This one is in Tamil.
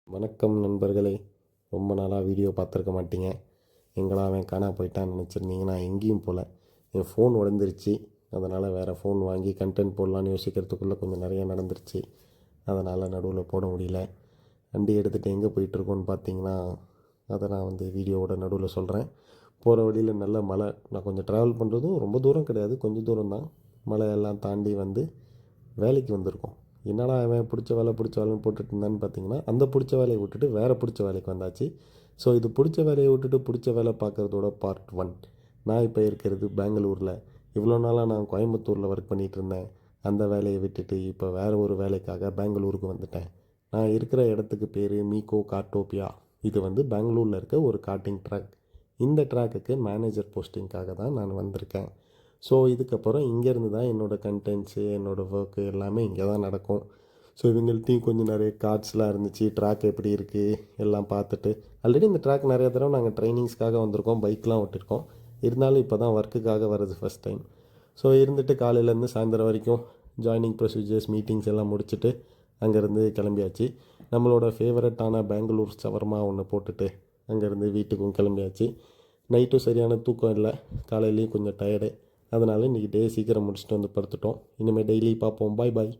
வணக்கம் நண்பர்களே. ரொம்ப நாளாக வீடியோ பார்த்துருக்க மாட்டீங்க. எங்கடா அவன் காணா போயிட்டான்னு நினச்சிருந்தீங்க. நான் எங்கேயும் போகல. என் ஃபோன் உடஞ்சிருச்சு. அதனால் வேறு ஃபோன் வாங்கி கண்டென்ட் போடலான்னு யோசிக்கிறதுக்குள்ளே கொஞ்சம் நிறைய நடந்துருச்சு. அதனால் நடுவில் போட முடியல. வண்டி எடுத்துகிட்டு எங்கே போயிட்டுருக்கோன்னு பார்த்தீங்கன்னா, அதை நான் வீடியோவோட நடுவில் சொல்கிறேன். போகிற வழியில் நல்ல மலை. நான் கொஞ்சம் ட்ராவல் பண்ணுறதும் ரொம்ப தூரம் கிடையாது, கொஞ்சம் தூரம் தான். மலையெல்லாம் தாண்டி வேலைக்கு வந்திருக்கோம். என்னடா அவன் பிடிச்ச வேலைன்னு போட்டுட்டு இருந்தான்னு பார்த்தீங்கன்னா, அந்த பிடிச்ச வேலையை விட்டுட்டு வேறு பிடிச்ச வேலைக்கு வந்தாச்சு. ஸோ இது பிடிச்ச வேலையை விட்டுட்டு பிடிச்ச வேலை பார்க்குறதோட பார்ட் 1. நான் இப்போ இருக்கிறது பெங்களூரில். இவ்வளோ நாளாக நான் கோயம்புத்தூரில் ஒர்க் பண்ணிகிட்டு இருந்தேன். அந்த வேலையை விட்டுட்டு இப்போ வேறு ஒரு வேலைக்காக பெங்களூருக்கு வந்துட்டேன். நான் இருக்கிற இடத்துக்கு பேர் மீகோ கார்டோபியா. இது பெங்களூரில் இருக்க ஒரு கார்ட்டிங் ட்ராக். இந்த ட்ராக்குக்கு மேனேஜர் போஸ்டிங்காக தான் நான் வந்திருக்கேன். ஸோ இதுக்கப்புறம் இங்கேருந்து தான் என்னோடய கண்டென்ட்ஸு, என்னோடய ஒர்க்கு எல்லாமே இங்கே தான் நடக்கும். ஸோ இவங்கள்ட்டையும் கொஞ்சம் நிறைய கார்ட்ஸ்லாம் இருந்துச்சு. ட்ராக் எப்படி இருக்குது எல்லாம் பார்த்துட்டு, ஆல்ரெடி இந்த ட்ராக் நிறைய தடவை நாங்கள் ட்ரைனிங்ஸ்க்காக வந்திருக்கோம், பைக்லாம் ஓட்டிருக்கோம். இருந்தாலும் இப்போ தான் ஒர்க்குக்காக வர்றது ஃபஸ்ட் டைம். ஸோ இருந்துட்டு காலையிலேருந்து சாயந்தரம் வரைக்கும் ஜாயினிங் ப்ரொசீஜர்ஸ், மீட்டிங்ஸ் எல்லாம் முடிச்சுட்டு அங்கேருந்து கிளம்பியாச்சு. நம்மளோட ஃபேவரட்டான பெங்களூர் ஷவர்மா ஒன்று போட்டுட்டு அங்கேருந்து வீட்டுக்கும் கிளம்பியாச்சு. நைட்டும் சரியான தூக்கம் இல்லை, காலையிலையும் கொஞ்சம் டயர்டு. அதனால் இன்றைக்கி டே சீக்கிரம் முடிச்சுட்டு படுத்துட்டோம். இனிமேல் டெய்லி பார்ப்போம். பாய் பாய்.